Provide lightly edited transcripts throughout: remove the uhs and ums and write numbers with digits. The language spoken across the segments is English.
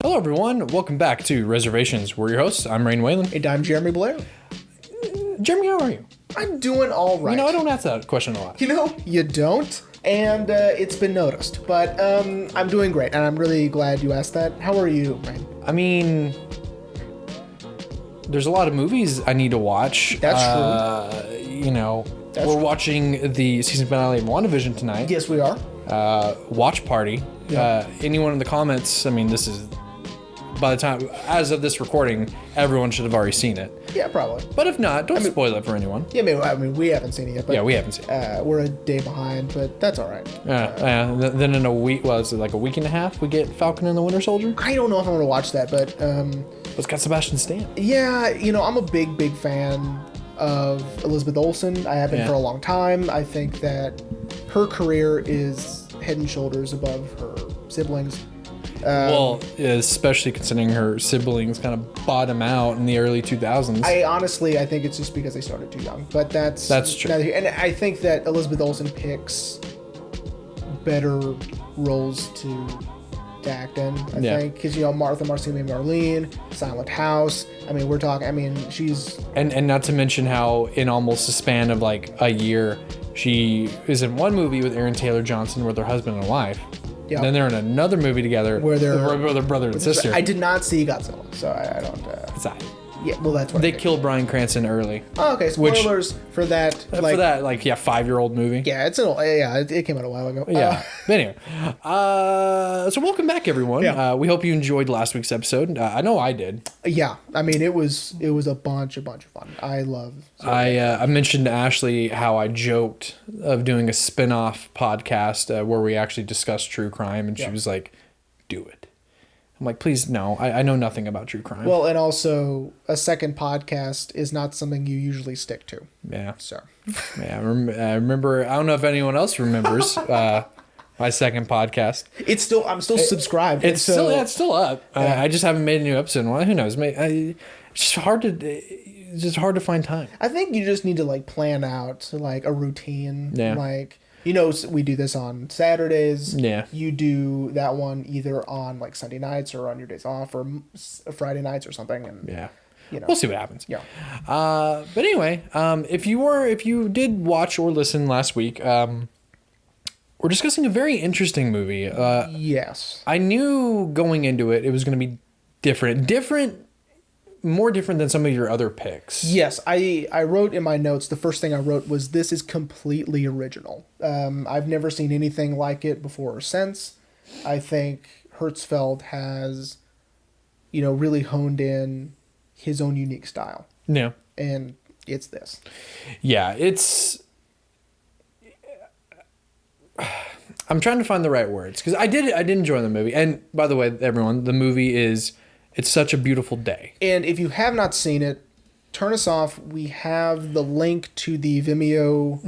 Hello, everyone. Welcome back to Reservations. We're your hosts. I'm Rain Whalen. And I'm Jeremy Blair. Jeremy, how are you? I'm doing all right. I don't ask that question a lot. You don't, and it's been noticed. But I'm doing great, and I'm really glad you asked that. How are you, Rain? I mean, there's a lot of movies I need to watch. That's true. We're watching the season finale of WandaVision tonight. Yes, we are. Watch party. Yeah. Anyone in the comments, this is... By the time, as of this recording, everyone should have already seen it. Yeah, probably. But if not, don't spoil it for anyone. Yeah, we haven't seen it yet. But, yeah, we haven't seen it. We're a day behind, but that's all right. Then in a week, is it like a week and a half, we get Falcon and the Winter Soldier? I don't know if I'm going to watch that, but... It's got Sebastian Stan. Yeah, I'm a big fan of Elizabeth Olsen. I have been for a long time. I think that her career is head and shoulders above her siblings. Especially considering her siblings kind of bottom out in the early 2000s. I think it's just because they started too young, but that's true. And I think that Elizabeth Olsen picks better roles to act in. I think because Martha, Marcella, Marlene, Silent House. We're talking. She's and not to mention how in almost a span of like a year, she is in one movie with Aaron Taylor Johnson with her husband and wife. Yeah. Then they're in another movie together where they're brother and sister. I did not see Godzilla, so I don't. It's not. Yeah, well, that's what they killed Bryan Cranston early. Oh, okay. Spoilers for that. 5-year-old movie. Yeah, it came out a while ago. Yeah. But anyway, so welcome back, everyone. Yeah. We hope you enjoyed last week's episode. I know I did. Yeah, it was a bunch of fun. I love. I mentioned to Ashley how I joked of doing a spin-off podcast where we actually discussed true crime, and she was like, "Do it." I'm like, please, no. I know nothing about true crime. Well, and also, a second podcast is not something you usually stick to. Yeah. So. Yeah, I remember. I don't know if anyone else remembers my second podcast. I'm still subscribed. It's still up. I just haven't made a new episode. Well, who knows? It's just hard to find time. I think you just need to plan out a routine. Yeah. We do this on Saturdays. Yeah. You do that one either on Sunday nights or on your days off or Friday nights or something. And yeah. We'll see what happens. Yeah. But anyway, if you did watch or listen last week, we're discussing a very interesting movie. Yes. I knew going into it was going to be more different than some of your other picks. Yes, I wrote in my notes, the first thing I wrote was, this is completely original. I've never seen anything like it before or since. I think Hertzfeld has, really honed in his own unique style. Yeah. And it's this. Yeah, I'm trying to find the right words, because I did enjoy the movie. And by the way, everyone, the movie it's such a beautiful day. And if you have not seen it, turn us off. We have the link to the Vimeo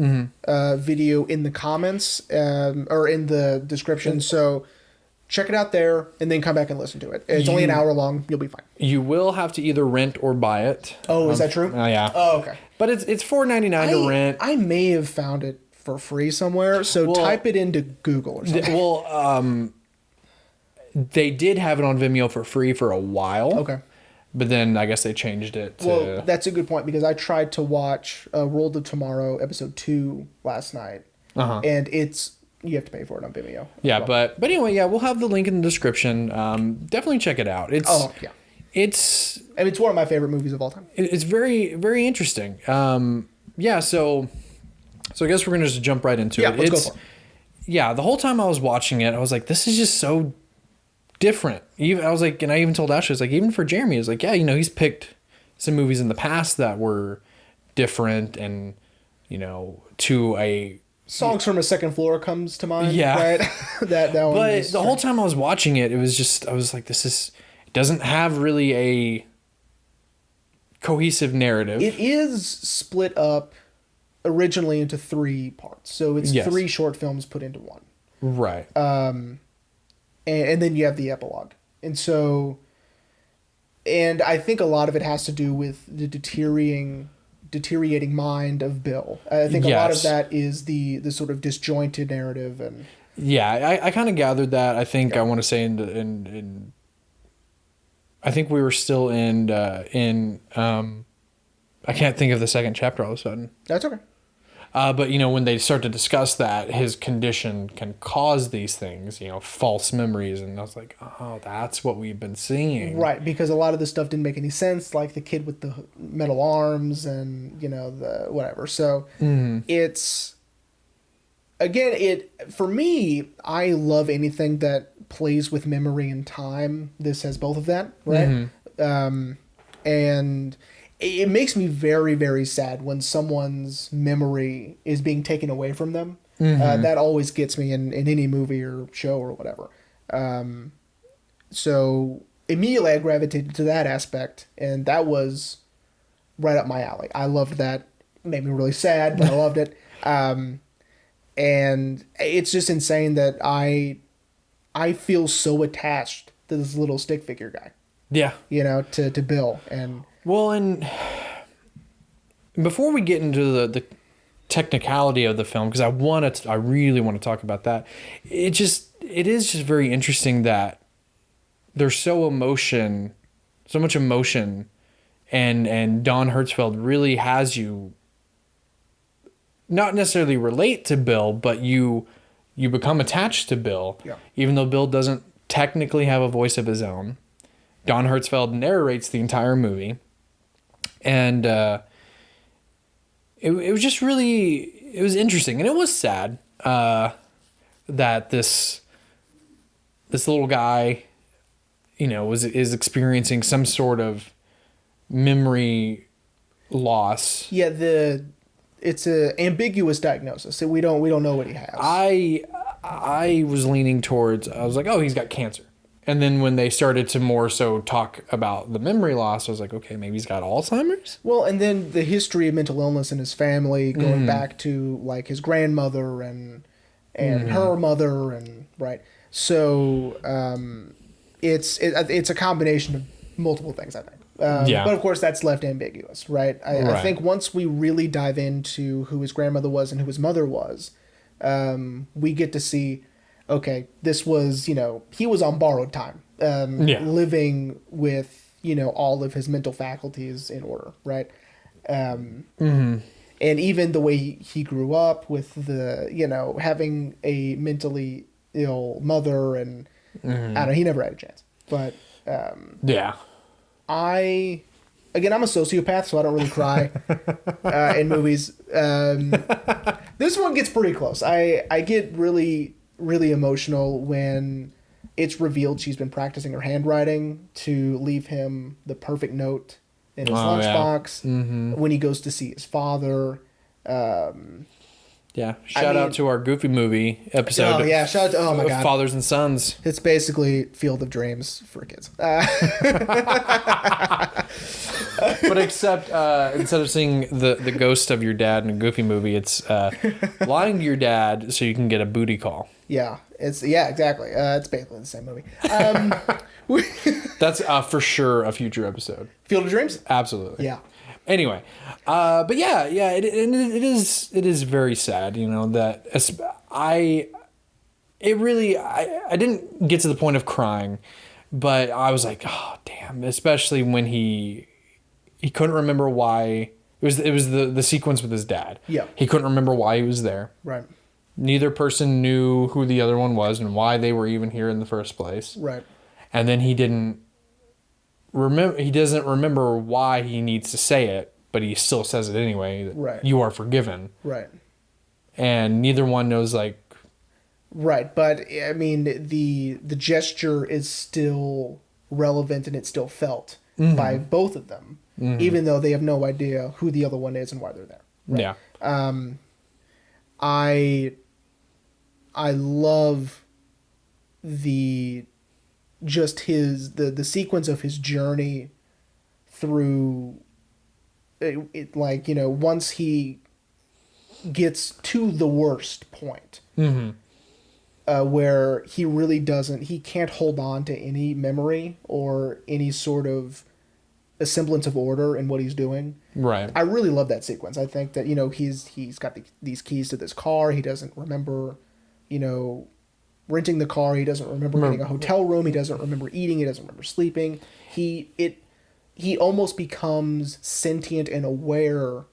video in the comments or in the description. So check it out there and then come back and listen to it. It's only an hour long. You'll be fine. You will have to either rent or buy it. Oh, is that true? Yeah. Oh, okay. But it's $4.99 to rent. I may have found it for free somewhere. So type it into Google or something. They did have it on Vimeo for free for a while. Okay. But then I guess they changed it to... Well, that's a good point, because I tried to watch World of Tomorrow episode 2 last night. And you have to pay for it on Vimeo. Yeah, but anyway, we'll have the link in the description. Definitely check it out. It's one of my favorite movies of all time. It's very, very interesting. So I guess we're going to just jump right into it. Let's go for it. Yeah, the whole time I was watching it, I was like, this is just so different. I was like, and I even told Ashley, I was like, even for Jeremy, I was like, he's picked some movies in the past that were different, and to a... Songs from a Second Floor comes to mind. Yeah. Right? that one. But the whole time I was watching it, I was like, it doesn't have really a cohesive narrative. It is split up originally into 3 parts. So it's 3 short films put into one. Right. And then you have the epilogue. And I think a lot of it has to do with the deteriorating mind of Bill. I think a lot of that is the sort of disjointed narrative. And I kind of gathered that. I think I want to say in I think we were still in I can't think of the second chapter all of a sudden. That's okay. But, you know, when they start to discuss that his condition can cause these things, you know, false memories. And I was like, oh, that's what we've been seeing. Right, because a lot of this stuff didn't make any sense, like the kid with the metal arms and, you know, the whatever. So it's, again, for me, I love anything that plays with memory and time. This has both of that, right? And it makes me very, very sad when someone's memory is being taken away from them. That always gets me in any movie or show or whatever. So immediately I gravitated to that aspect, and that was right up my alley. I loved that. It made me really sad, but I loved it. And it's just insane that I feel so attached to this little stick figure guy. Yeah. You know, to Bill. And well, and before we get into the technicality of the film, because I really want to talk about that. It is just very interesting that there's so much emotion, and Don Hertzfeld really has you not necessarily relate to Bill, but you become attached to Bill, even though Bill doesn't technically have a voice of his own. Don Hertzfeld narrates the entire movie, and it was just it was interesting, and it was sad that this little guy, you know, is experiencing some sort of memory loss. yeah, it's a ambiguous diagnosis. We don't know what he has. I was leaning towards, I was like, oh, he's got cancer. And then when they started to more so talk about the memory loss, I was like, okay, maybe he's got Alzheimer's? Well, and then the history of mental illness in his family, going back to like his grandmother and her mother, and right. So it's a combination of multiple things, I think. But of course, that's left ambiguous, right? I think once we really dive into who his grandmother was and who his mother was, we get to see, okay, this was, you know, he was on borrowed time, living with, you know, all of his mental faculties in order, right? And even the way he grew up with the, you know, having a mentally ill mother, and I don't know, he never had a chance. But I'm a sociopath, so I don't really cry in movies. This one gets pretty close. I get really, really emotional when it's revealed she's been practicing her handwriting to leave him the perfect note in his lunchbox when he goes to see his father. Shout out to our Goofy Movie episode. Oh yeah, shout out to my God, Fathers and Sons. It's basically Field of Dreams for kids. But except instead of seeing the ghost of your dad in a Goofy Movie, it's lying to your dad so you can get a booty call. Yeah, exactly. It's basically the same movie. That's for sure a future episode. Field of Dreams? Absolutely. Yeah. Anyway, but it is very sad, you know, that I didn't get to the point of crying, but I was like, oh damn, especially when he couldn't remember why. It was the sequence with his dad. Yeah. He couldn't remember why he was there. Right. Neither person knew who the other one was and why they were even here in the first place. Right. And then he doesn't remember why he needs to say it, but he still says it anyway. Right. You are forgiven. Right. And neither one knows, like... Right, but, I mean, the gesture is still relevant and it's still felt by both of them, even though they have no idea who the other one is and why they're there. Right? Yeah. I love the sequence of his journey through it, like, you know, once he gets to the worst point, where he can't hold on to any memory or any sort of a semblance of order in what he's doing. Right. I really love that sequence. I think that, you know, he's got these keys to this car. He doesn't remember, you know, renting the car. He doesn't remember getting a hotel room. He doesn't remember eating. He doesn't remember sleeping. He almost becomes sentient and aware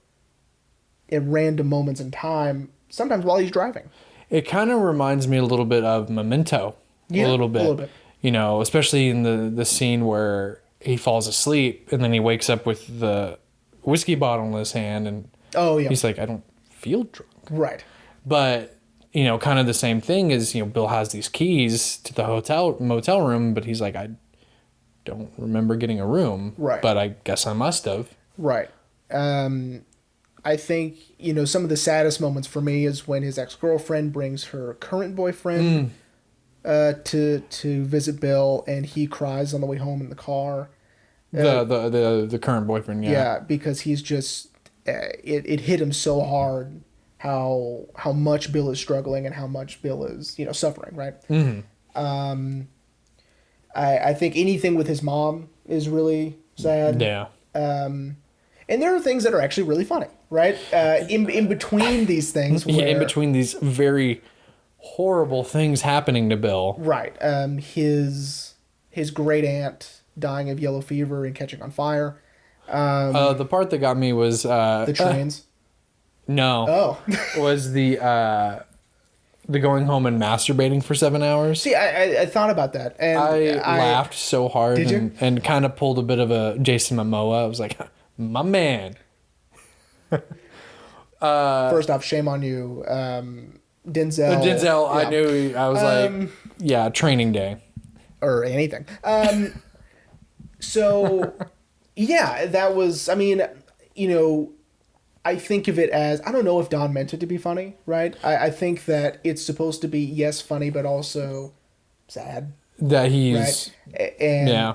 in random moments in time, sometimes while he's driving. It kind of reminds me a little bit of Memento. Yeah, a little bit. You know, especially in the scene where he falls asleep and then he wakes up with the whiskey bottle in his hand and he's like, I don't feel drunk. Right. But, you know, kind of the same thing is, you know, Bill has these keys to the motel room, but he's like, I don't remember getting a room. Right. But I guess I must have. Right. I think, you know, some of the saddest moments for me is when his ex-girlfriend brings her current boyfriend to visit Bill, and he cries on the way home in the car. The current boyfriend, yeah. Yeah, because he's just it hit him so hard how much Bill is struggling and how much Bill is, you know, suffering, right? Mm-hmm. I think anything with his mom is really sad. Yeah. And there are things that are actually really funny, right? In between these things. In between these very horrible things happening to Bill. Right. His great aunt dying of yellow fever and catching on fire. The part that got me was... the trains. No. Oh. Was the going home and masturbating for 7 hours. See, I thought about that. And I laughed so hard. Did you? And kind of pulled a bit of a Jason Momoa. I was like... My man. First off, shame on you. Denzel. Yeah. I knew. I was like, yeah, training day. Or anything. So, yeah, that was, I mean, you know, I think of it as, I don't know if Don meant it to be funny, right? I think that it's supposed to be, yes, funny, but also sad. That he's... Right? And, yeah.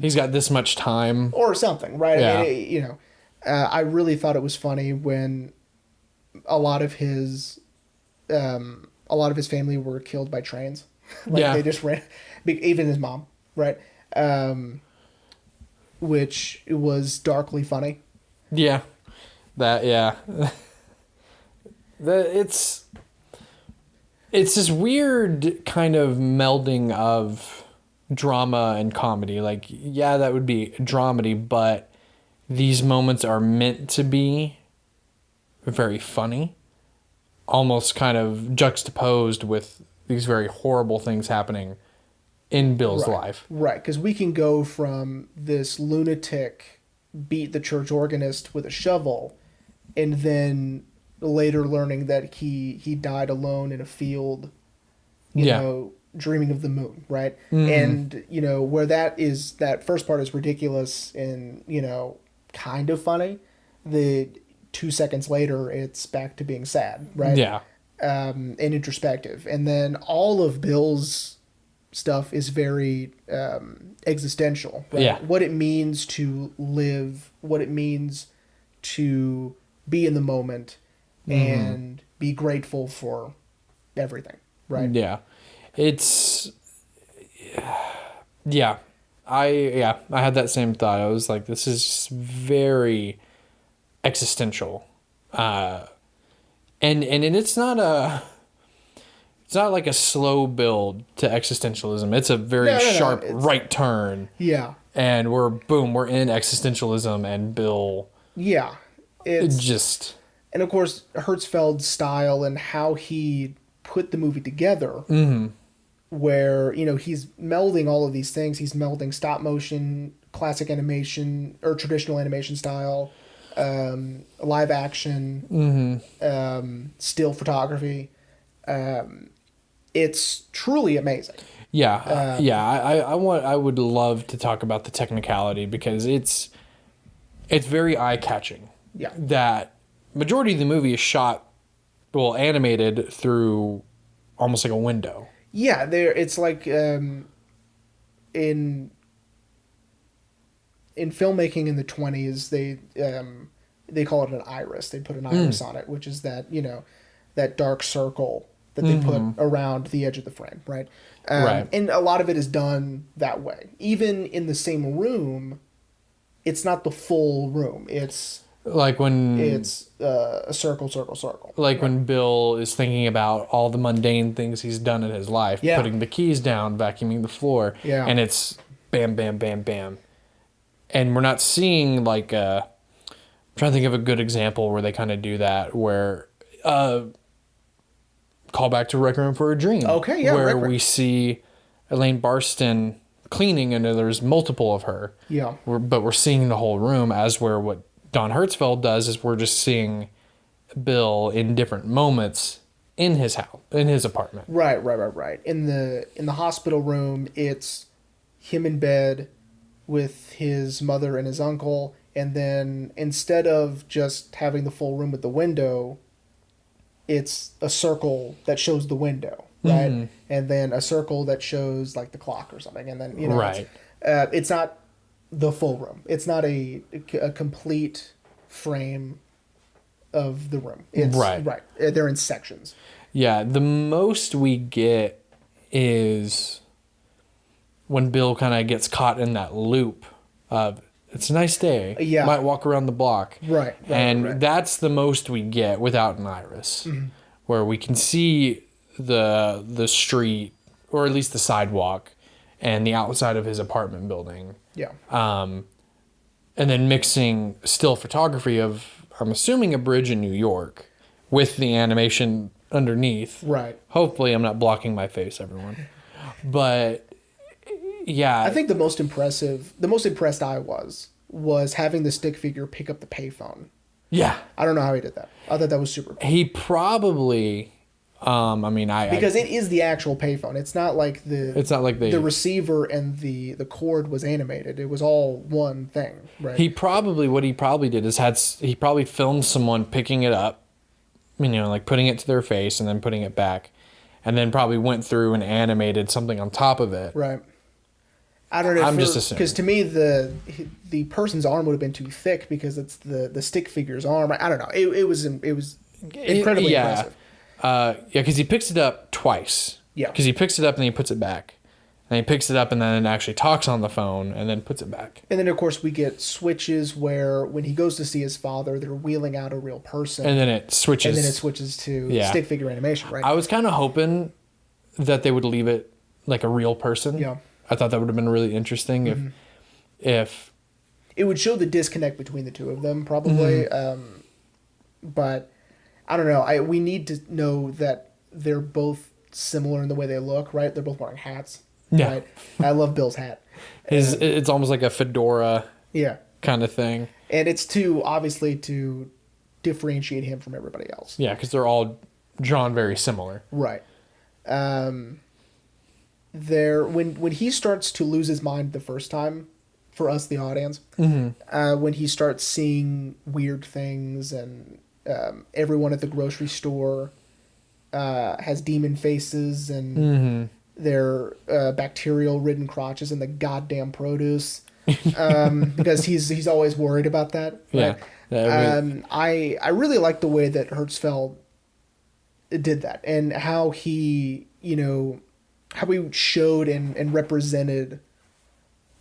He's got this much time or something, right? Yeah. I mean, you know, I really thought it was funny when a lot of his family were killed by trains. They just ran, even his mom, right? Which was darkly funny. Yeah, it's this weird kind of melding of drama and comedy. Like, yeah, that would be dramedy, but these moments are meant to be very funny, almost kind of juxtaposed with these very horrible things happening in Bill's life. Right, because we can go from this lunatic beat the church organist with a shovel, and then later learning that he died alone in a field, you know, dreaming of the moon, right? Mm-hmm. And, you know, where that first part is ridiculous and, you know, kind of funny, the 2 seconds later it's back to being sad, right? Yeah. And introspective. And then all of Bill's stuff is very existential, right? Yeah. What it means to live, what it means to be in the moment and be grateful for everything, right? Yeah. It's... Yeah. I had that same thought. I was like, this is very existential. And it's not like a slow build to existentialism. It's a very sharp right turn. Yeah. And we're in existentialism, and Bill. Yeah. And of course, Hertzfeld's style and how he put the movie together, where, you know, he's melding all of these things. He's melding stop motion, classic animation, or traditional animation style, live action, still photography. It's truly amazing. Yeah. I would love to talk about the technicality, because it's very eye-catching. Yeah. That majority of the movie is shot, animated through almost like a window. Yeah, it's like in filmmaking in the 20s, they call it an iris. They put an iris on it, which is that, you know, that dark circle that they put around the edge of the frame, right? Right. And a lot of it is done that way. Even in the same room, it's not the full room. It's Like when It's a circle, circle, circle. like when Bill is thinking about all the mundane things he's done in his life, Yeah. putting the keys down, vacuuming the floor, Yeah. and it's bam, bam, bam, bam. And we're not seeing like I'm trying to think of a good example where they kind of do that, where call back to Requiem for a Dream. Okay, yeah, where right. we see Elaine Barston cleaning, and there's multiple of her. Yeah. But we're seeing the whole room, as where what Don Hertzfeld does is we're just seeing Bill in different moments in his house, in his apartment. Right. In the hospital room, it's him in bed with his mother and his uncle, and then instead of just having the full room with the window, it's a circle that shows the window, right? Mhm. And then a circle that shows like the clock or something, and then Right. it's not the full room. It's not a complete frame of the room. It's Right. They're in sections. Yeah, the most we get is when Bill kind of gets caught in that loop of it's a nice day. Yeah. Might walk around the block. Right. And that's the most we get without an iris, where we can see the street, or at least the sidewalk, and the outside of his apartment building. Yeah. And then mixing still photography of, I'm assuming, a bridge in New York with the animation underneath. Right. Hopefully I'm not blocking my face, everyone. But yeah. I think the most impressed I was having the stick figure pick up the payphone. Yeah. I don't know how he did that. I thought that was super cool. He probably, Because it is the actual payphone. It's not like it's not like the receiver and the cord was animated. It was all one thing, right? what he probably did is he probably filmed someone picking it up, like putting it to their face and then putting it back, and then probably went through and animated something on top of it. Right. I don't know. I'm just assuming. Because to me, the person's arm would have been too thick because it's the stick figure's arm. I don't know. It was incredibly impressive. Because he picks it up twice. Yeah. Because he picks it up and then he puts it back. And he picks it up and then actually talks on the phone and then puts it back. And then, of course, we get switches where when he goes to see his father, they're wheeling out a real person. And then it switches. to stick figure animation, right? I was kind of hoping that they would leave it like a real person. Yeah. I thought that would have been really interesting if it would show the disconnect between the two of them, probably. But I don't know. We need to know that they're both similar in the way they look, right? They're both wearing hats. Yeah. Right? I love Bill's hat. it's almost like a fedora Yeah. kind of thing. And it's obviously to differentiate him from everybody else. Yeah, because they're all drawn very similar. Right. When he starts to lose his mind the first time, for us, the audience, when he starts seeing weird things and everyone at the grocery store has demon faces and their bacterial-ridden crotches in the goddamn produce, because he's always worried about that. Yeah. Right? I really like the way that Hertzfeld did that and how he showed and represented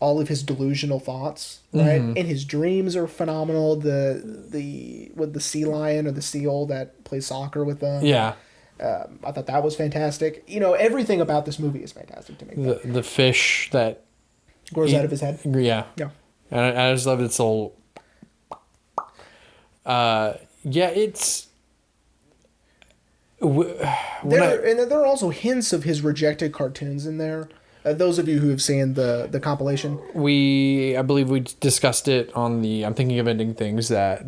all of his delusional thoughts, right? And his dreams are phenomenal. The sea lion or the seal that plays soccer with them. Yeah. I thought that was fantastic. Everything about this movie is fantastic to me. The fish that Grows out of his head. Yeah. Yeah. And I just love its whole. It's. There are also hints of his rejected cartoons in there. Those of you who have seen the compilation, I believe we discussed it on the I'm Thinking of Ending Things that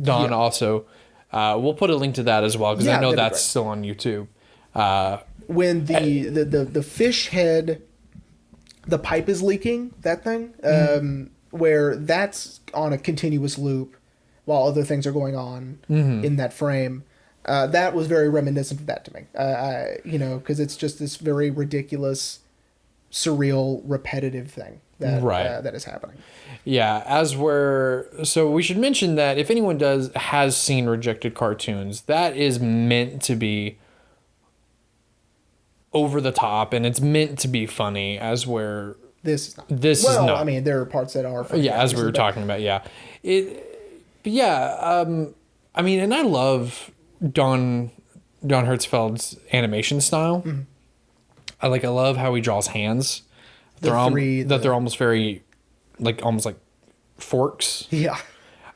Don also. We'll put a link to that as well because I know that's still on YouTube. When the fish head, the pipe is leaking, that thing, where that's on a continuous loop while other things are going on in that frame. That was very reminiscent of that to me. Because it's just this very ridiculous, surreal, repetitive thing that is happening. Yeah, so we should mention that if anyone has seen rejected cartoons, that is meant to be over the top and it's meant to be funny, as where this is not. This is not. I mean, there are parts that are funny. Yeah, as we were talking about, yeah. But yeah, I mean, and I love Don Hertzfeld's animation style. Mm-hmm. I love how he draws hands. They're almost very almost like forks. Yeah.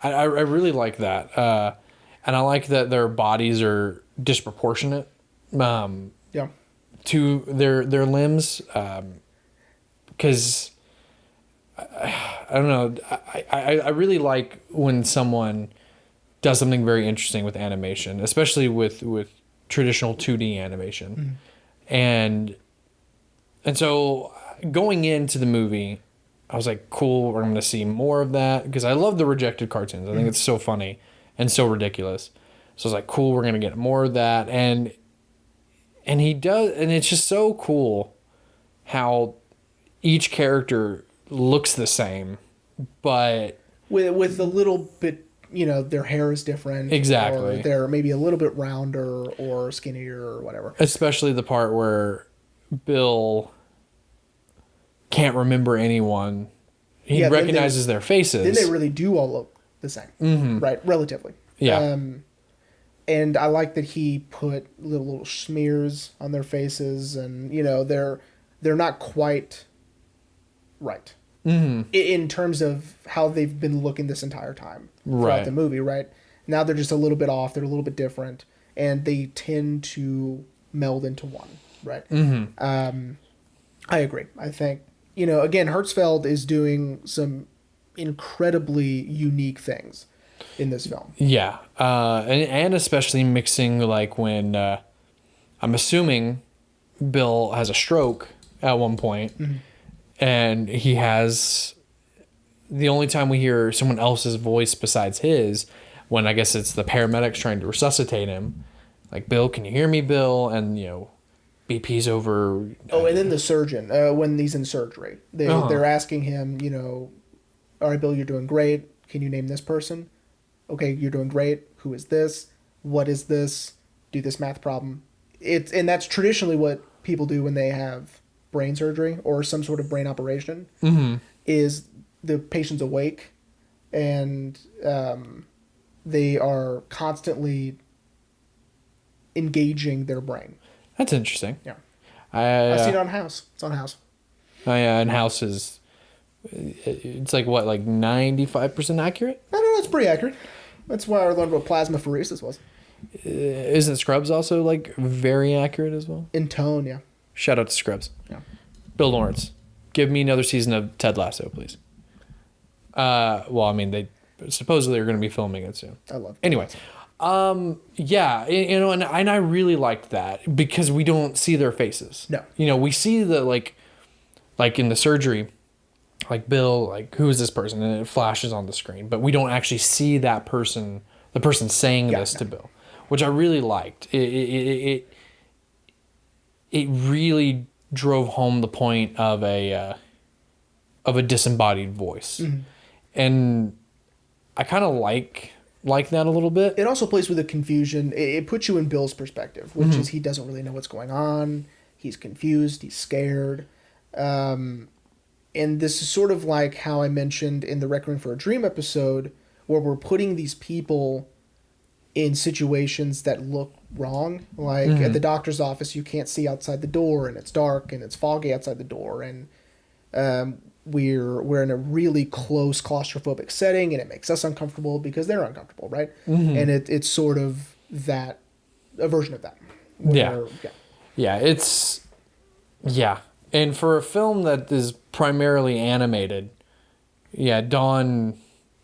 I really like that. And I like that their bodies are disproportionate Yeah. to their limbs. Because I don't know. I really like when someone does something very interesting with animation, especially with traditional 2D animation. And so going into the movie, I was like, cool, we're going to see more of that, because I love the rejected cartoons. I think it's so funny and so ridiculous. So I was like, cool, we're going to get more of that. And he does, and it's just so cool how each character looks the same, but with a little bit, their hair is different. Exactly. Or they're maybe a little bit rounder or skinnier or whatever. especially the part where Bill can't remember anyone. He recognizes their faces. Then they really do all look the same, right? Relatively. Yeah. And I like that he put little smears on their faces, and they're not quite right in terms of how they've been looking this entire time throughout the movie. Right now, they're just a little bit off. They're a little bit different, and they tend to meld into one. Right. I agree. I think again, Hertzfeld is doing some incredibly unique things in this film. Yeah. And especially mixing when I'm assuming Bill has a stroke at one point, and he has the only time we hear someone else's voice besides his, when I guess it's the paramedics trying to resuscitate him. Like, Bill, can you hear me, Bill? And BP's over. Oh, and then the surgeon, when he's in surgery, they're asking him, all right, Bill, you're doing great. Can you name this person? Okay, you're doing great. Who is this? What is this? Do this math problem. And that's traditionally what people do when they have brain surgery or some sort of brain operation. Is the patient's awake, and they are constantly engaging their brain. That's interesting. Yeah. I see it on House. It's on House. Oh, yeah, and House is... It's like 95% accurate? I don't know, it's pretty accurate. That's why I learned what plasmapheresis was. Isn't Scrubs also very accurate as well? In tone, yeah. Shout out to Scrubs. Yeah. Bill Lawrence, give me another season of Ted Lasso, please. Well, I mean, they supposedly are going to be filming it soon. I love it. Anyway, yeah, and I really liked that, because we don't see their faces. No. We see the like in the surgery, Bill, who is this person? And it flashes on the screen, but we don't actually see that person, the person saying this to Bill, which I really liked. It really drove home the point of a disembodied voice. And I kind of like that a little bit. It also plays with the confusion. It puts you in Bill's perspective, which is he doesn't really know what's going on. He's confused. He's scared. And this is sort of like how I mentioned in the Requiem for a Dream episode, where we're putting these people in situations that look wrong. At the doctor's office, you can't see outside the door, and it's dark, and it's foggy outside the door, and we're in a really close claustrophobic setting, and it makes us uncomfortable because they're uncomfortable, right? And it's sort of a version of that. Yeah. And for a film that is primarily animated, Don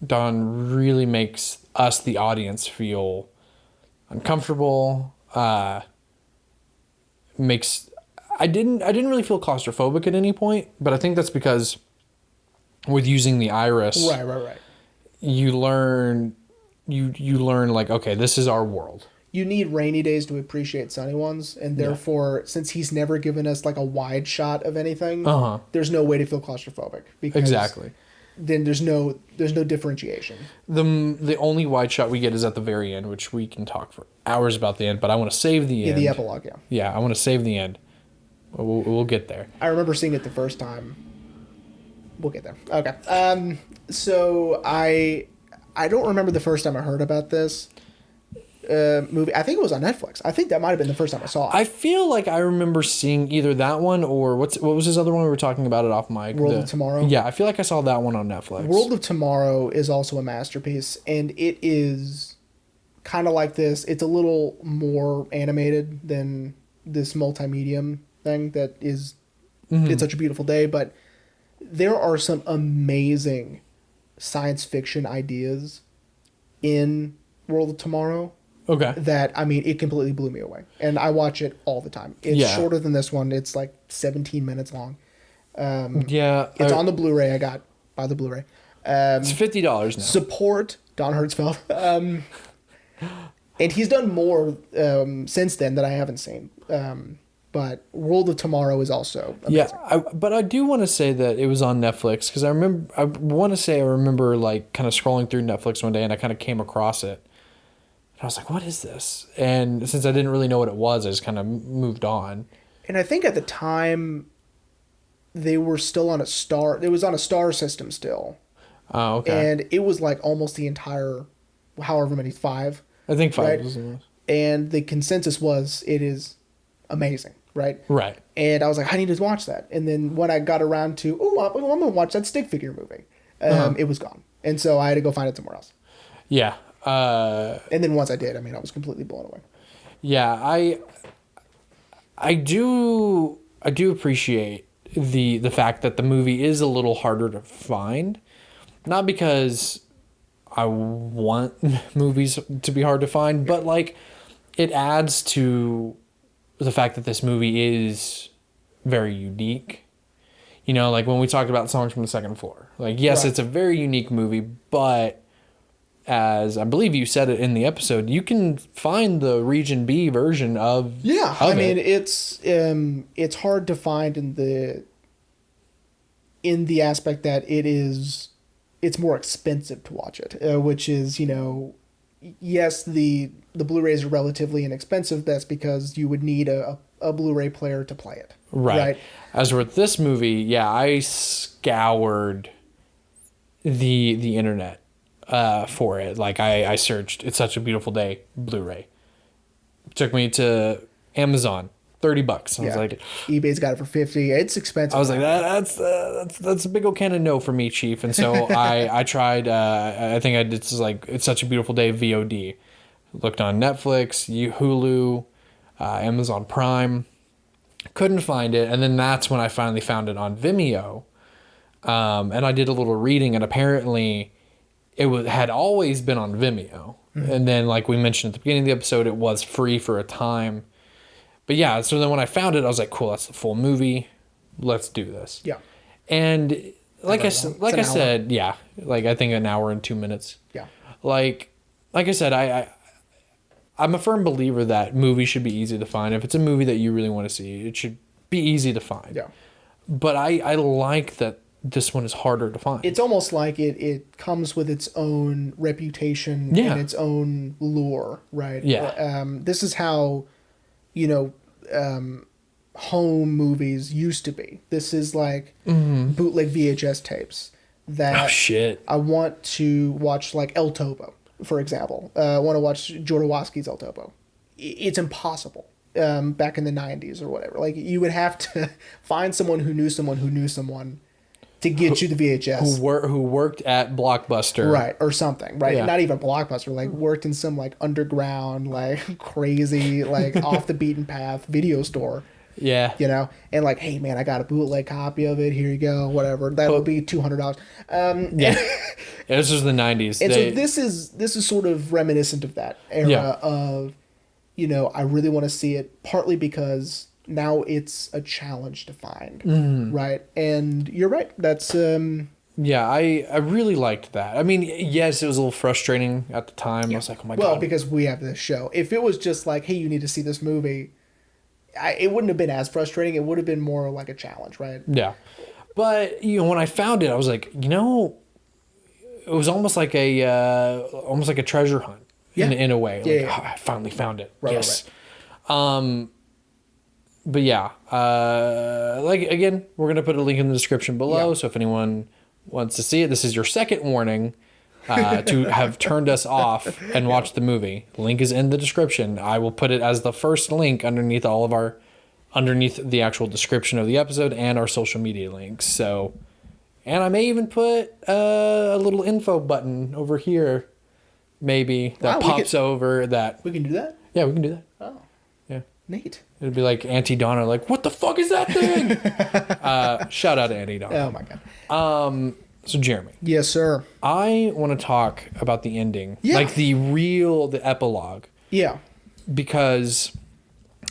really makes us, the audience, feel uncomfortable. I didn't really feel claustrophobic at any point, but I think that's because with using the iris, right, you learn okay, this is our world. You need rainy days to appreciate sunny ones, and therefore, since he's never given us a wide shot of anything, there's no way to feel claustrophobic. Because exactly. Then there's no differentiation. The only wide shot we get is at the very end, which we can talk for hours about the end, but I want to save the end. The epilogue, yeah. Yeah, I want to save the end. We'll get there. I remember seeing it the first time. We'll get there. Okay. So I I don't remember the first time I heard about this movie. I think it was on Netflix. I think that might have been the first time I saw it. I feel like I remember seeing either that one or what was his other one we were talking about it off mic? World of Tomorrow? Yeah, I feel like I saw that one on Netflix. World of Tomorrow is also a masterpiece, and it is kind of like this. It's a little more animated than this multimedia thing that is It's Such a Beautiful Day, but there are some amazing science fiction ideas in World of Tomorrow. Okay. That, I mean, it completely blew me away. And I watch it all the time. It's shorter than this one. It's like 17 minutes long. It's on the Blu-ray I got by the Blu-ray. It's $50 now. Support Don Hertzfeld. And he's done more since then that I haven't seen. But World of Tomorrow is also amazing. Yeah, but I do want to say that it was on Netflix because I remember like kind of scrolling through Netflix one day and I kind of came across it. And I was like, what is this? And since I didn't really know what it was, I just kind of moved on. And I think at the time they were still on a star. It was on a star system still. Oh, okay. And it was like almost the entire, however many, 5. I think 5 right? was the most. And the consensus was it is amazing, right? Right. And I was like, I need to watch that. And then when I got around to, I'm going to watch that stick figure movie, it was gone. And so I had to go find it somewhere else. Yeah. And then once I did, I mean, I was completely blown away. Yeah, I do appreciate the fact that the movie is a little harder to find. Not because I want movies to be hard to find, but like it adds to the fact that this movie is very unique. You know, like when we talked about Songs from the Second Floor. Like, yes, It's a very unique movie, but as I believe you said it in the episode, you can find the Region B version of I mean, it's hard to find in the aspect that it's more expensive to watch it, which is, yes, the Blu-rays are relatively inexpensive. That's because you would need a Blu-ray player to play it. Right. As with this movie, I scoured the internet for it. Like I searched "It's Such a Beautiful Day" Blu-ray. It took me to Amazon, $30. I was like, eBay's got it for $50. It's expensive. I was like, that's a big old can of no for me, Chief. And so I tried. I think I did like "It's Such a Beautiful Day" VOD. Looked on Netflix, Hulu, Amazon Prime. Couldn't find it, and then that's when I finally found it on Vimeo. And I did a little reading, and apparently it had always been on Vimeo. Mm-hmm. And then, like we mentioned at the beginning of the episode, it was free for a time. But yeah, so then when I found it, I was like, cool, that's the full movie. Let's do this. Yeah. And like I said, like I think an hour and 2 minutes. Yeah. Like I said, I'm a firm believer that movies should be easy to find. If it's a movie that you really want to see, it should be easy to find. Yeah. But I like that this one is harder to find. It's almost like it comes with its own reputation and its own lure, right? Yeah. This is how, home movies used to be. This is like bootleg VHS tapes that I want to watch, like El Topo, for example. I want to watch Jodorowsky's El Topo. It's impossible back in the 90s or whatever. Like, you would have to find someone who knew someone to get you the VHS. Who worked at Blockbuster. Right, or something, right? Yeah. Not even Blockbuster, like worked in some like underground, like crazy, like off the beaten path video store. Yeah. And like, hey man, I got a bootleg copy of it, here you go, whatever. That'll be $200. This was the 90s. And so this is sort of reminiscent of that era of, I really want to see it, partly because now it's a challenge to find, right? And you're right. That's I really liked that. I mean, yes, it was a little frustrating at the time. I was like, oh my god. Well, because we have this show. If it was just like, hey, you need to see this movie, it wouldn't have been as frustrating. It would have been more like a challenge, right? Yeah. But when I found it, I was like, it was almost like a treasure hunt in a way. Like, oh, I finally found it. Right, yes. Right. But yeah, like again, we're gonna put a link in the description below. So if anyone wants to see it, this is your second warning. to have turned us off and watched the movie. Link is in the description. I will put it as the first link underneath the actual description of the episode and our social media links. So, and I may even put a little info button over here, maybe that pops over that. We can do that? Yeah, we can do that. Oh. Yeah. Neat. It'd be like Auntie Donna, like, what the fuck is that thing? Shout out to Auntie Donna. Oh my God. So Jeremy. Yes, sir. I want to talk about the ending. Yeah. Like the epilogue. Yeah. Because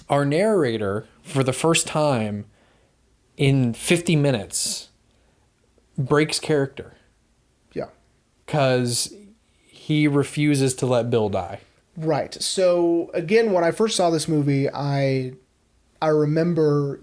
our narrator, for the first time in 50 minutes, breaks character. Yeah. Because he refuses to let Bill die. Right. So again, when I first saw this movie, I remember,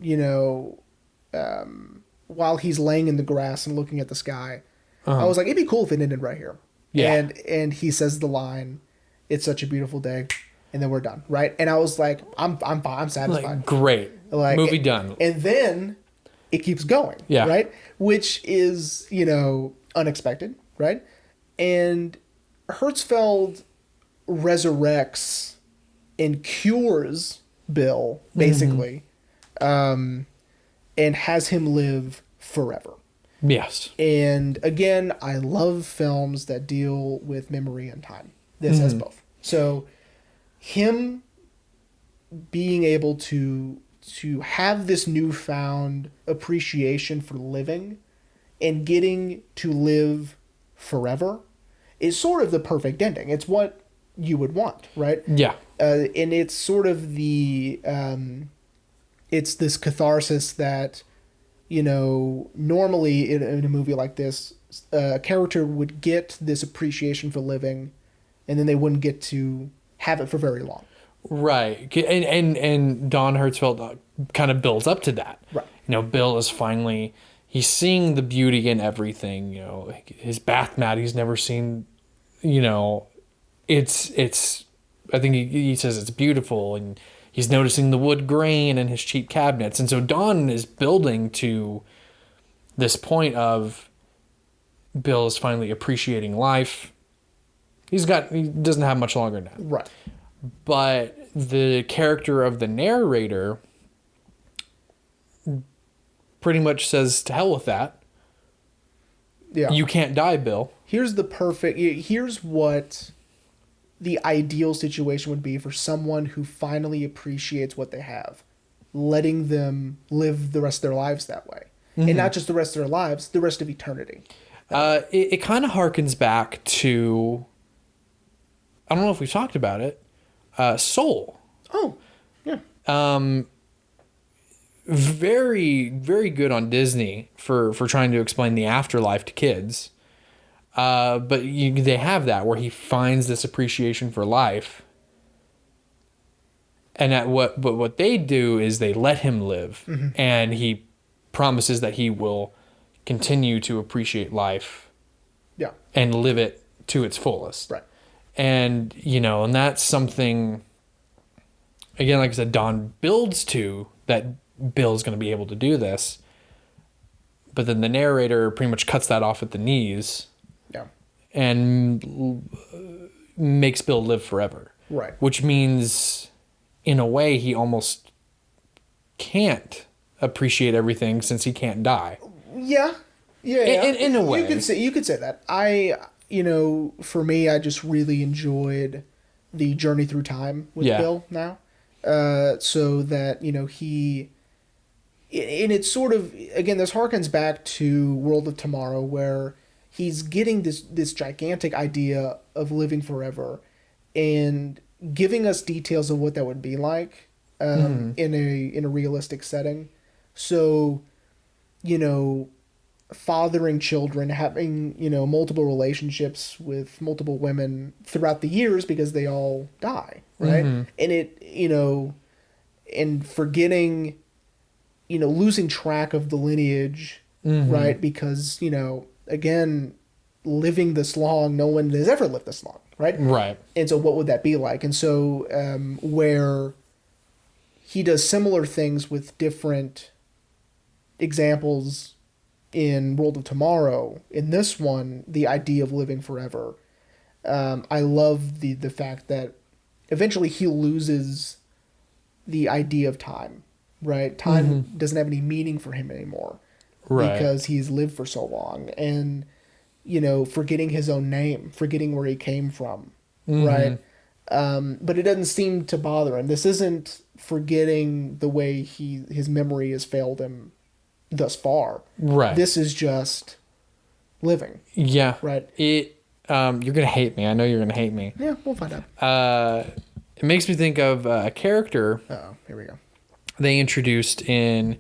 while he's laying in the grass and looking at the sky, I was like, it'd be cool if it ended right here. Yeah. And he says the line, "It's such a beautiful day," and then we're done. Right. And I was like, I'm fine. I'm satisfied. Like, great. Like, movie done. And then it keeps going. Yeah. Right. Which is, unexpected. Right. And Hertzfeld resurrects and cures Bill, basically, and has him live forever. Yes. And again, I love films that deal with memory and time. This has both. So him being able to have this newfound appreciation for living and getting to live forever is sort of the perfect ending. It's what you would want, right? Yeah. And it's sort of it's this catharsis that, normally in a movie like this, a character would get this appreciation for living, and then they wouldn't get to have it for very long. Right. And Don Hertzfeld kind of builds up to that. Right. Bill is finally, he's seeing the beauty in everything, his bath mat he's never seen, it's I think he says it's beautiful, and he's noticing the wood grain in his cheap cabinets. And so Don is building to this point of Bill is finally appreciating life. He doesn't have much longer now. Right. But the character of the narrator pretty much says, to hell with that. Yeah. You can't die, Bill. Here's what the ideal situation would be for someone who finally appreciates what they have, letting them live the rest of their lives that way. And not just the rest of their lives, the rest of eternity. It kind of harkens back to, I don't know if we've talked about it, Soul. Oh, yeah. Very, very good on Disney for trying to explain the afterlife to kids. But they have that where he finds this appreciation for life. And what they do is they let him live. And he promises that he will continue to appreciate life. Yeah. And live it to its fullest. Right. And, and that's something, again, like I said, Don builds to that Bill's going to be able to do this. But then the narrator pretty much cuts that off at the knees. Yeah. And makes Bill live forever. Right. Which means, in a way, he almost can't appreciate everything since he can't die. Yeah. Yeah. In a way. You could say that. For me, I just really enjoyed the journey through time with Bill now. So that, and it's sort of, again, this harkens back to World of Tomorrow, where he's getting this gigantic idea of living forever and giving us details of what that would be like in a realistic setting. So, fathering children, having, multiple relationships with multiple women throughout the years because they all die, right? And it, and forgetting, losing track of the lineage, right? Because, again, living this long, no one has ever lived this long, right? Right. And so what would that be like? And so where he does similar things with different examples in World of Tomorrow, in this one, the idea of living forever I love the fact that eventually he loses the idea of time, right? Time doesn't have any meaning for him anymore, Right. because he's lived for so long, and forgetting his own name, forgetting where he came from, right? But it doesn't seem to bother him. This isn't forgetting the way his memory has failed him thus far. Right. This is just living. Yeah. Right. You're gonna hate me. I know you're gonna hate me. Yeah, we'll find out. It makes me think of a character Oh, here we go. they introduced in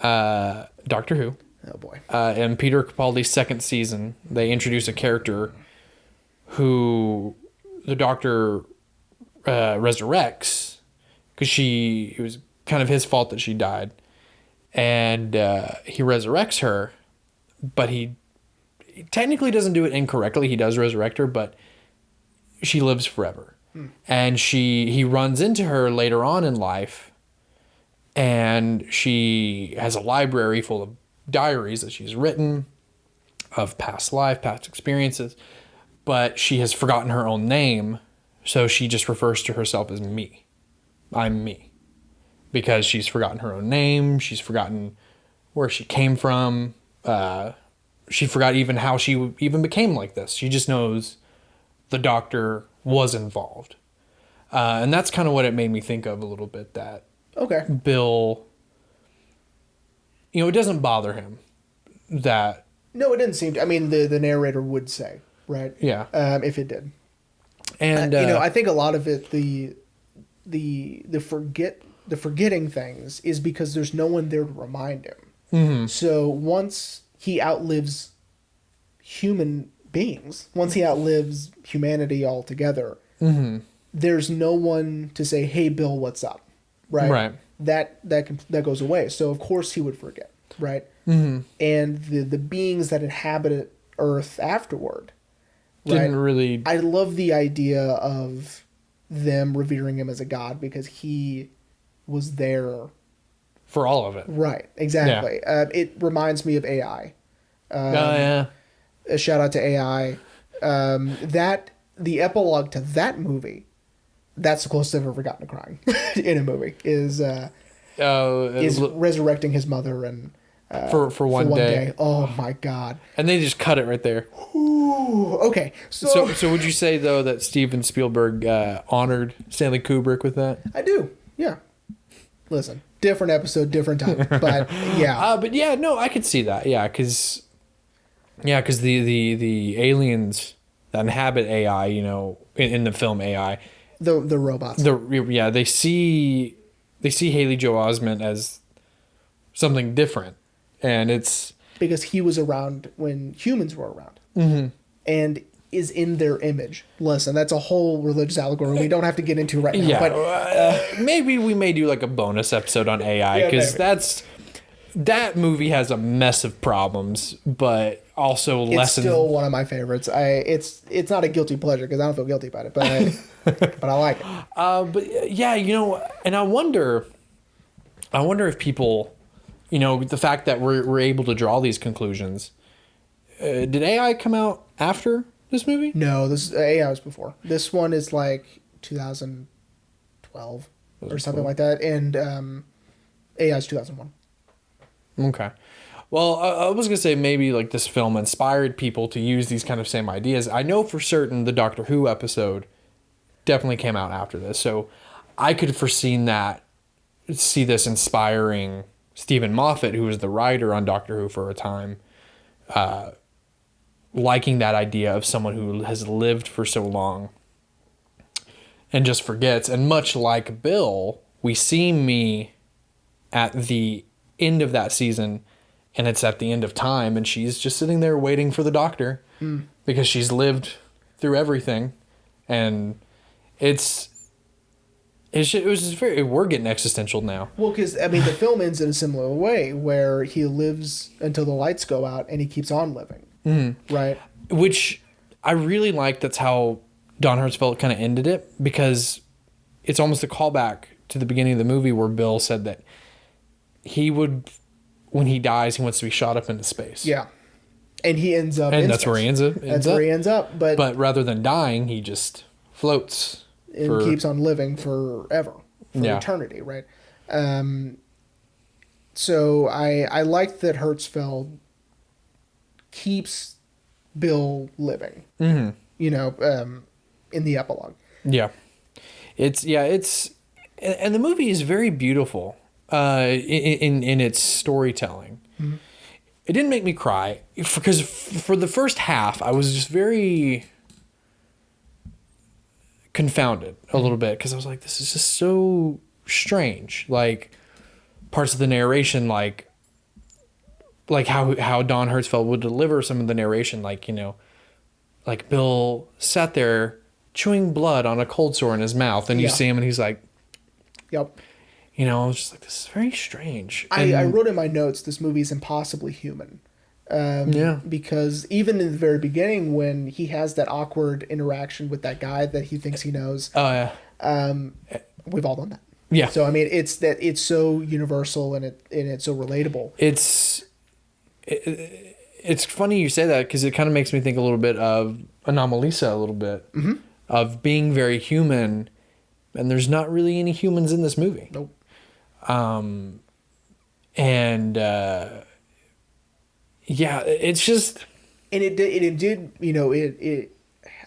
Doctor Who. Oh boy. In Peter Capaldi's second season, they introduced a character who the Doctor resurrects because it was kind of his fault that she died, and he resurrects her, but he technically doesn't do it incorrectly. He does resurrect her, but she lives forever, and he runs into her later on in life, and she has a library full of diaries that she's written of past experiences, but she has forgotten her own name, so she just refers to herself as me. I'm me. Because she's forgotten her own name, she's forgotten where she came from, she forgot even how she even became like this. She just knows the Doctor was involved. And that's kind of what it made me think of a little bit, that Okay. Bill, it doesn't bother him that. No, it didn't seem to. I mean, the narrator would say, right? Yeah. If it did. And I think a lot of it, the forgetting things is because there's no one there to remind him. Mm-hmm. So once he outlives human beings, once he outlives humanity altogether, there's no one to say, "Hey, Bill, what's up?" Right? Right. That goes away. So of course he would forget, right? Mm-hmm. And the beings that inhabited Earth afterward, didn't right? really. I love the idea of them revering him as a god because he was there for all of it. Right, exactly. It reminds me of AI. Yeah. A shout out to AI. The epilogue to that movie, that's the closest I've ever gotten to crying in a movie, is resurrecting his mother and for one day. Oh my God. And they just cut it right there. Ooh, okay. So would you say though that Steven Spielberg honored Stanley Kubrick with that? I do. Yeah. Listen, different episode, different time, but yeah. But yeah, no, I could see that. Yeah, because the aliens that inhabit AI, in the film AI, the robots. They see Haley Joel Osment as something different, and it's because he was around when humans were around, and is in their image. Listen, that's a whole religious allegory we don't have to get into right now. Yeah, but maybe we may do like a bonus episode on AI, because that movie has a mess of problems, but also it's lessons. Still one of my favorites. It's not a guilty pleasure because I don't feel guilty about it, but I like it. But yeah, and I wonder if people, the fact that we're able to draw these conclusions. Did AI come out after this movie? No, this AI was before. This one is like 2012 or something like that, and AI is 2001. Okay. Well, I was going to say maybe like this film inspired people to use these kind of same ideas. I know for certain the Doctor Who episode definitely came out after this. So I could have see this inspiring Stephen Moffat, who was the writer on Doctor Who for a time, liking that idea of someone who has lived for so long and just forgets. And much like Bill, we see me at the end of that season, and it's at the end of time, and she's just sitting there waiting for the Doctor because she's lived through everything, and it was just we're getting existential now. Well, because the film ends in a similar way where he lives until the lights go out and he keeps on living, right? Which I really like. That's how Don Hertzfeld kind of ended it, because it's almost a callback to the beginning of the movie where Bill said that he would, when he dies, he wants to be shot up into space. Yeah. And he ends up. And that's where he ends up. That's where he ends up. But rather than dying, he just floats and keeps on living forever, for eternity, right? So I like that Hertzfeld keeps Bill living. Mm-hmm. You know, in the epilogue. Yeah, it's and the movie is very beautiful in its storytelling. Mm-hmm. It didn't make me cry because for the first half I was just very confounded a little bit because I was like, this is just so strange. Like parts of the narration, like how Don Hertzfeld would deliver some of the narration, like, you know, like Bill sat there chewing blood on a cold sore in his mouth, and you see him and he's like, yep. You know, I was just like, this is very strange. I wrote in my notes, this movie is impossibly human. Because even in the very beginning, when he has that awkward interaction with that guy that he thinks he knows. Oh, yeah. We've all done that. Yeah. So, I mean, it's so universal and it's so relatable. It's funny you say that because it kind of makes me think a little bit of Anomalisa a little bit. Mm-hmm. Of being very human, and there's not really any humans in this movie. Nope. Yeah, it's just, and it did, you know,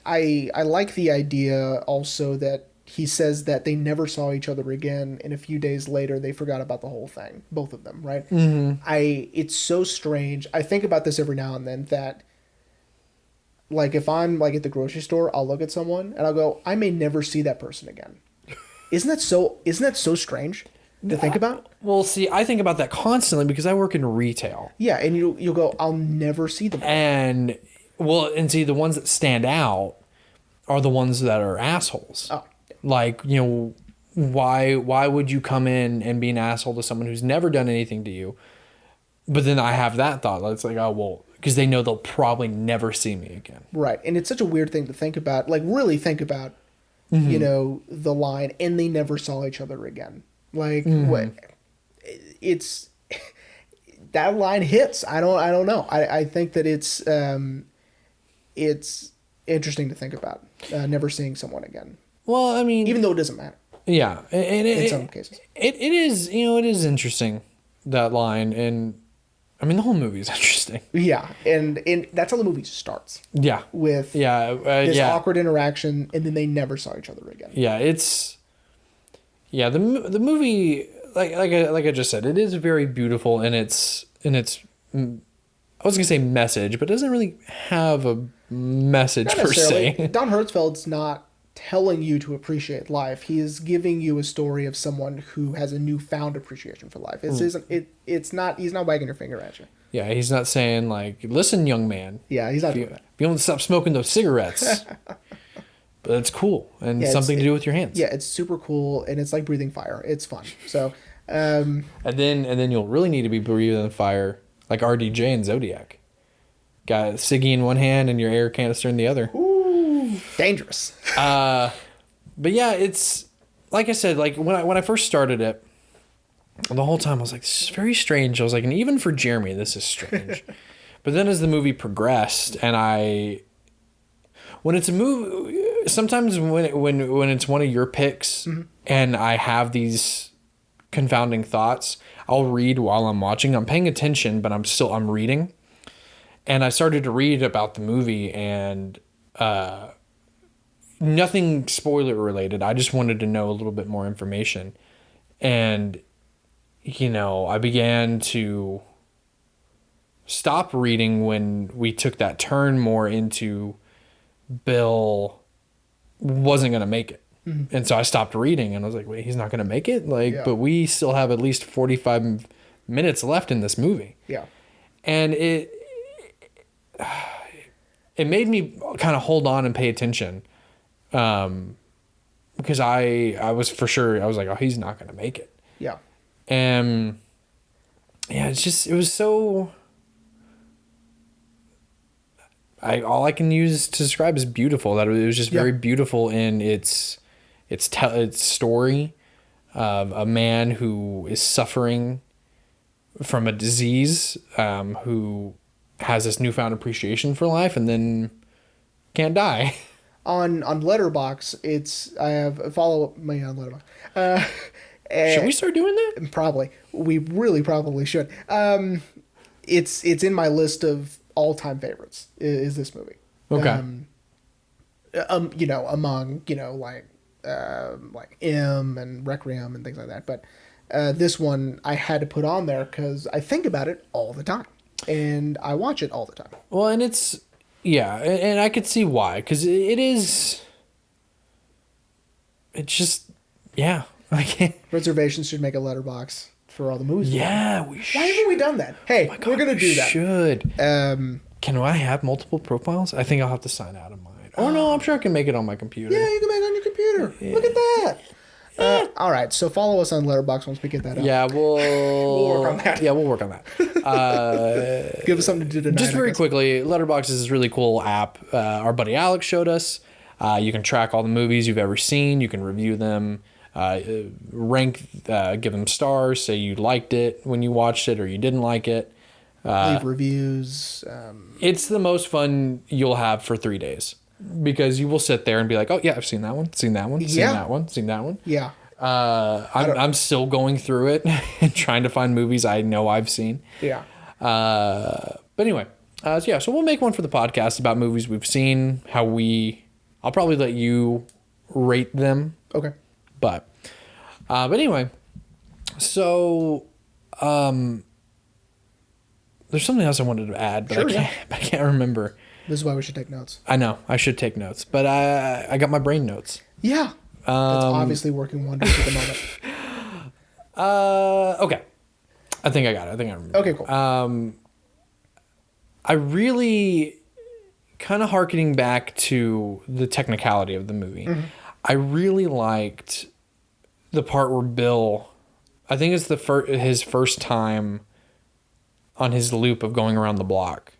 I like the idea also that he says that they never saw each other again, and a few days later they forgot about the whole thing, both of them, right? Mm-hmm. It's so strange. I think about this every now and then that, like, if I'm like at the grocery store, I'll look at someone and I'll go, I may never see that person again. Isn't that so strange to think about? Well, see, I think about that constantly because I work in retail. Yeah, and you'll go, I'll never see them again. And see, the ones that stand out are the ones that are assholes. Oh. Like, you know, why would you come in and be an asshole to someone who's never done anything to you? But then I have that thought. It's like, oh, well, because they know they'll probably never see me again. Right. And it's such a weird thing to think about. Like, really think about, mm-hmm. you know, the line, and they never saw each other again. Like, mm-hmm. what? It's... that line hits. I don't know. I think that it's interesting to think about. Never seeing someone again. Well, I mean... even though it doesn't matter. Yeah. In some cases. It is, you know, it is interesting, that line. And... I mean, the whole movie is interesting. Yeah, and that's how the movie starts. Yeah. With this awkward interaction, and then they never saw each other again. Yeah, it's... yeah, the movie, like I just said, it is very beautiful in its I was gonna say message, but it doesn't really have a message per se. Don Hertzfeld's not telling you to appreciate life. He is giving you a story of someone who has a newfound appreciation for life. He's not wagging your finger at you. Yeah, he's not saying like, listen, young man. Yeah, he's not doing that. You don't stop smoking those cigarettes. But it's cool and something to do with your hands. Yeah, it's super cool, and it's like breathing fire. It's fun. So, and then you'll really need to be breathing fire like RDJ and Zodiac. Got ciggy in one hand and your air canister in the other. Ooh, dangerous. But yeah, it's like I said, like when I first started it, the whole time I was like, this is very strange. I was like, and even for Jeremy, this is strange. But then as the movie progressed, and when it's a movie, sometimes when it's one of your picks, mm-hmm. and I have these confounding thoughts, I'll read while I'm watching. I'm paying attention, but I'm reading. And I started to read about the movie, and nothing spoiler related. I just wanted to know a little bit more information. And, you know, I began to stop reading when we took that turn more into Bill wasn't going to make it. Mm-hmm. And so I stopped reading, and I was like, wait, he's not going to make it? But we still have at least 45 minutes left in this movie. Yeah. And it made me kind of hold on and pay attention. Because I was for sure, I was like, oh, he's not going to make it. Yeah. And yeah, it was so... all I can use to describe is beautiful. That it was just very beautiful in its story of a man who is suffering from a disease, who has this newfound appreciation for life and then can't die. On Letterboxd, I have follow me on Letterboxd. Should we start doing that? Probably. We really probably should. It's in my list of all-time favorites. Is this movie? Okay. You know, among like M and Requiem and things like that. But this one I had to put on there because I think about it all the time, and I watch it all the time. Well, and it's and I could see why, because it is. It's just I can't. Reservations should make a letterbox for all the movies. Yeah, we should. Why haven't we done that? Hey, we're gonna do that. Should. Can I have multiple profiles? I think I'll have to sign out of mine. Oh no, I'm sure I can make it on my computer. Yeah, you can make it on your computer. Yeah. Look at that. All right, so follow us on Letterboxd once we get that up. Yeah, we'll work on that. Yeah, we'll work on that. Give us something to do tonight. Just very quickly, Letterboxd is this really cool app. Our buddy Alex showed us. You can track all the movies you've ever seen. You can review them, rank, give them stars, say you liked it when you watched it or you didn't like it. Leave reviews. It's the most fun you'll have for 3 days. Because you will sit there and be like, oh yeah, I've seen that one, seen that one, seen that one, seen that one. Yeah. I'm still going through it and trying to find movies I know I've seen. Yeah. But anyway, so we'll make one for the podcast about movies we've seen, I'll probably let you rate them. Okay. But anyway, so there's something else I wanted to add, but I can't remember. This is why we should take notes. I know I should take notes, but I got my brain notes. Yeah. It's obviously working wonders at the moment. Okay. I think I got it. I think I remember. Okay, cool. I really, kind of hearkening back to the technicality of the movie, I really liked the part where Bill, I think it's his first time on his loop of going around the block,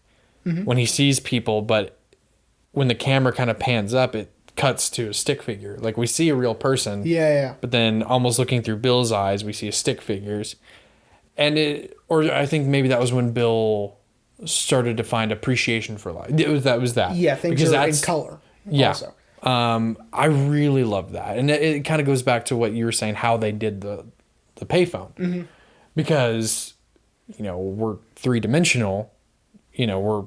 when he sees people, but when the camera kind of pans up, it cuts to a stick figure. Like we see a real person. Yeah. But then almost looking through Bill's eyes, we see a stick figures. And I think maybe that was when Bill started to find appreciation for life. That was that. Yeah, things are in color. Yeah. Also. I really love that. And it kind of goes back to what you were saying, how they did the payphone. Because, we're three-dimensional, we're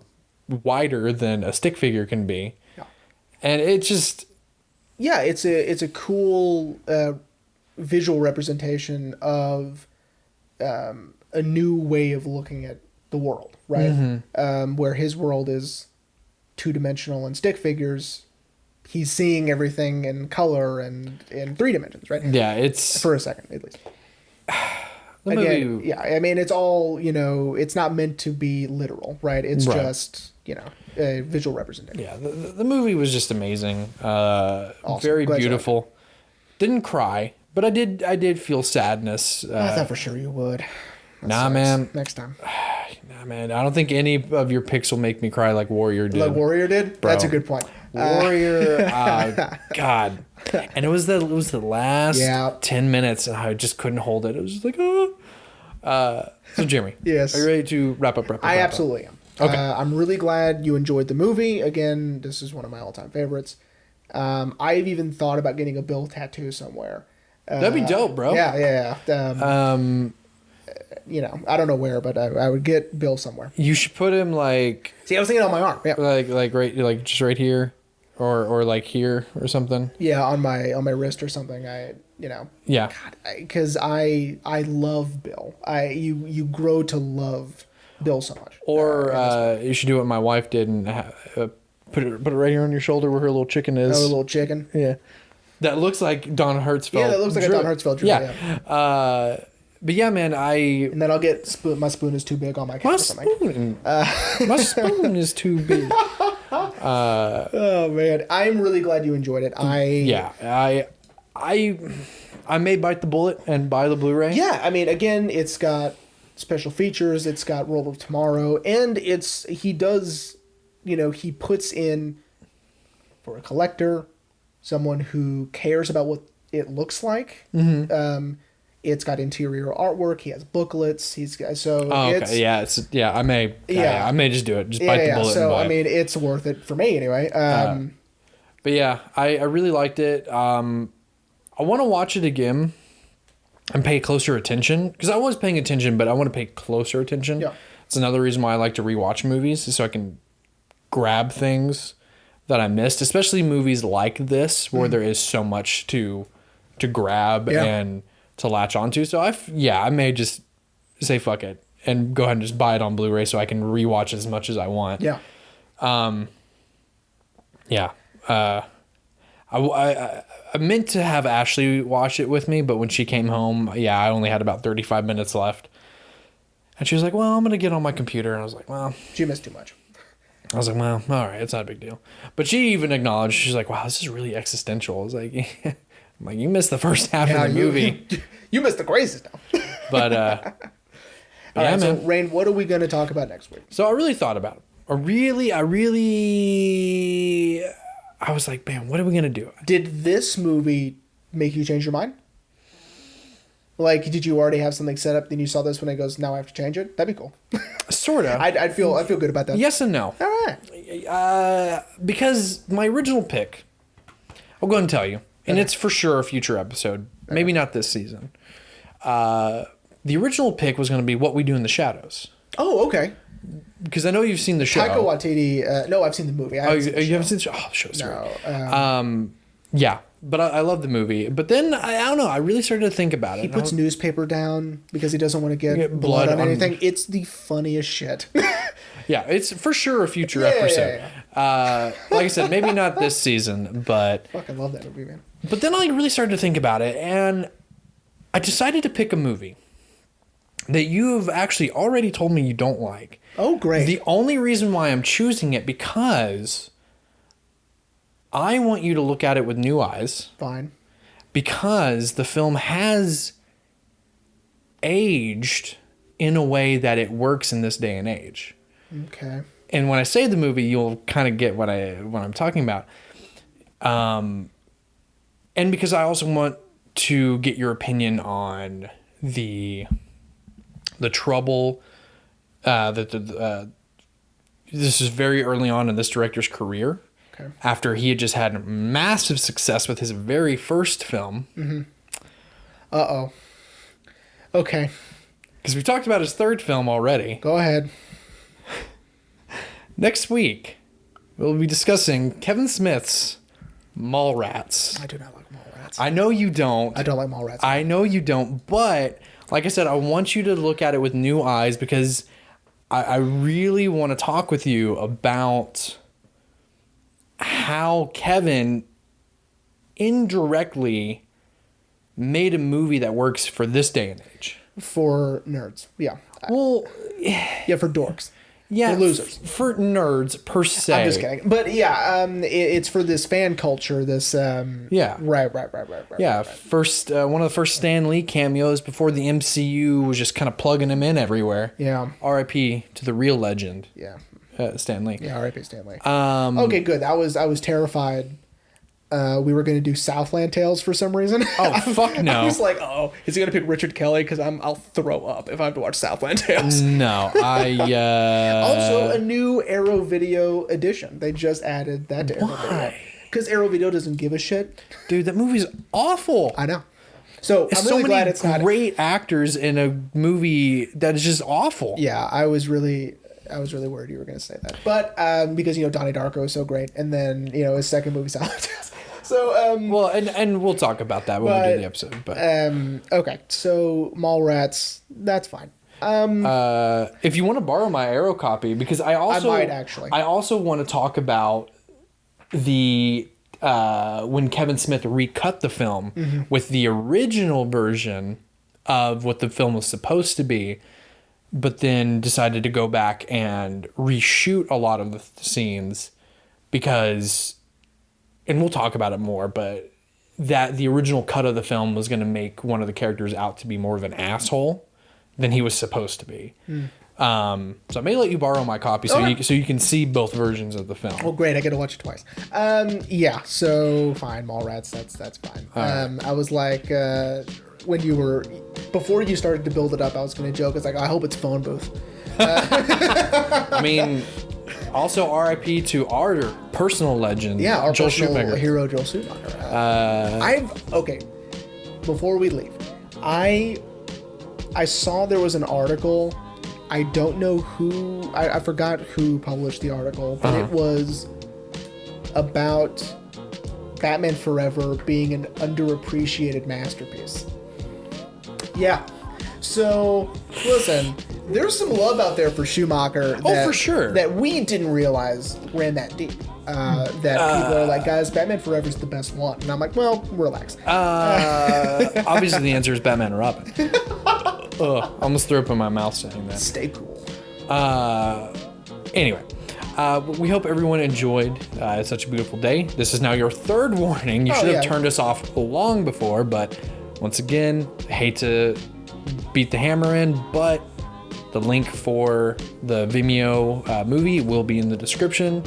wider than a stick figure can be. Yeah. And it just... Yeah, it's a cool visual representation of a new way of looking at the world, right? Where his world is two-dimensional and stick figures, he's seeing everything in color and in 3 dimensions, right? Yeah, it's... For a second, at least. Again, yeah, I mean, it's all, it's not meant to be literal, right? It's just, a visual representation. Yeah, the movie was just amazing. Awesome. Very Glad beautiful. Didn't cry, but I did feel sadness. I thought for sure you would. Nah, man. Next time. Nah, man. I don't think any of your picks will make me cry like Warrior did. Like Warrior did? Bro. That's a good point. Warrior, God. And it was the last 10 minutes, and I just couldn't hold it. It was just like, So, Jeremy. Yes. Are you ready to wrap up? I absolutely am. Okay. I'm really glad you enjoyed the movie. Again, this is one of my all-time favorites. I've even thought about getting a Bill tattoo somewhere. That'd be dope, bro. Yeah. I don't know where, but I would get Bill somewhere. You should put him like... See, I was thinking on my arm. Yeah. Like just right here, or like here or something. Yeah, on my wrist or something. Yeah. Because I love Bill. You grow to love Bill so much. Or you should do what my wife did and put it right here on your shoulder where her little chicken is. Oh, a little chicken. Yeah. That looks like Don Hertzfeld. Yeah, that looks like a Don Hertzfeld drill. Yeah. But yeah, man, and then I'll get my spoon is too big on my cup or something. My spoon is too big. Oh man, I'm really glad you enjoyed it. I may bite the bullet and buy the Blu-ray. Yeah, I mean, again, it's got special features. It's got World of Tomorrow, and he puts in, for a collector, someone who cares about what it looks like. It's got interior artwork. He has booklets. He's got Okay. I may just do it. Just bite the bullet. So and buy I mean, it's worth it for me anyway. But yeah, I really liked it. I want to watch it again and pay closer attention, because I was paying attention, but I want to pay closer attention. Yeah. It's another reason why I like to rewatch movies, is so I can grab things that I missed, especially movies like this where there is so much to grab and to latch onto. So I may just say fuck it and go ahead and just buy it on Blu-ray so I can rewatch as much as I want. Yeah. I meant to have Ashley watch it with me, but when she came home, I only had about 35 minutes left. And she was like, well, I'm going to get on my computer. And I was like, well. She missed too much. I was like, well, all right, it's not a big deal. But she even acknowledged, she's like, wow, this is really existential. I was like, I'm like, you missed the first half of the movie. You missed the crazy stuff. But all right, so Rain, what are we going to talk about next week? So I really thought about it. I was like, man, what are we going to do? Did this movie make you change your mind? Like, did you already have something set up, then you saw this one and it goes, now I have to change it? That'd be cool. Sort of. I feel good about that. Yes and no. All right. Because my original pick, I'll go ahead and tell you, and it's for sure a future episode. Maybe not this season. The original pick was going to be What We Do in the Shadows. Oh, okay. Because I know you've seen the show. Taika Waititi. No, I've seen the movie. You haven't seen the show? Oh, the show's great. No. Yeah, but I love the movie. But then, I don't know, I really started to think about it. He puts newspaper down because he doesn't want to get blood on anything. It's the funniest shit. Yeah, it's for sure a future episode. Like I said, maybe not this season, but... Fucking love that movie, man. But then I really started to think about it, and I decided to pick a movie that you have actually already told me you don't like. Oh, great. The only reason why I'm choosing it, because I want you to look at it with new eyes. Fine. Because the film has aged in a way that it works in this day and age. Okay. And when I say the movie, you'll kind of get what I'm talking about. And because I also want to get your opinion on the trouble that this is very early on in this director's career. Okay. After he had just had massive success with his very first film. Mm-hmm. Uh-oh. Okay. Because we talked about his third film already. Go ahead. Next week, we'll be discussing Kevin Smith's Mallrats. I do not like Mallrats. I know you don't. I don't like Mallrats. I know you don't, but like I said, I want you to look at it with new eyes, because I really want to talk with you about how Kevin indirectly made a movie that works for this day and age. For nerds. Yeah. Well, yeah, for dorks. Yeah, for losers. For nerds, per se. I'm just kidding. But yeah, it's for this fan culture, this... yeah. Right. Yeah, right. First, one of the first Stan Lee cameos before the MCU was just kind of plugging him in everywhere. Yeah. R.I.P. to the real legend. Yeah. Stan Lee. Yeah, R.I.P. Stan Lee. Okay, good. I was terrified. We were going to do Southland Tales for some reason. Oh, fuck no. I was like, oh, is he going to pick Richard Kelly? Because I'll throw up if I have to watch Southland Tales. No, Also, a new Arrow Video edition. They just added that to Arrow Video. Because Arrow Video doesn't give a shit. Dude, that movie's awful. I know. So I'm really glad it's not... great actors in a movie that is just awful. Yeah, I was really worried you were going to say that. But because, Donnie Darko is so great. And then, his second movie, Southland Tales. So, well, and we'll talk about that when we do the episode. But okay, so Mallrats, that's fine. If you want to borrow my Arrow copy, because I might actually. I also want to talk about the when Kevin Smith recut the film with the original version of what the film was supposed to be, but then decided to go back and reshoot a lot of the scenes because. And we'll talk about it more, but that the original cut of the film was going to make one of the characters out to be more of an asshole than he was supposed to be. So I may let you borrow my copy so you can see both versions of the film. Oh, great! I get to watch it twice. Yeah. So fine, Mallrats. That's fine. I was like, before you started to build it up, I was going to joke. It's like, I hope it's phone booth. I mean, also R.I.P. to our personal legend, Yeah, our Joel personal Schumacher. hero, Joel Schumacher. Before we leave, I saw there was an article. I don't know who. I forgot who published the article, but it was about Batman Forever being an underappreciated masterpiece. Yeah. So listen, there's some love out there for Schumacher. For sure. That we didn't realize ran that deep. That people are like, guys, Batman Forever is the best one, and I'm like, well, relax. Obviously, the answer is Batman and Robin. Ugh, I almost threw up in my mouth saying that. Stay cool. Anyway, we hope everyone enjoyed. It's such a beautiful day. This is now your third warning. You should have turned us off long before, but once again, I hate to beat the hammer in, but the link for the Vimeo movie will be in the description.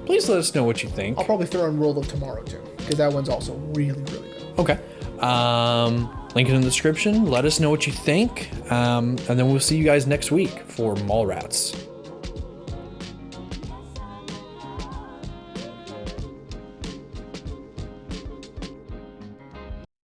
Please let us know what you think. I'll probably throw in World of Tomorrow too, because that one's also really, really good. Okay. Link in the description. Let us know what you think. And then we'll see you guys next week for Mallrats.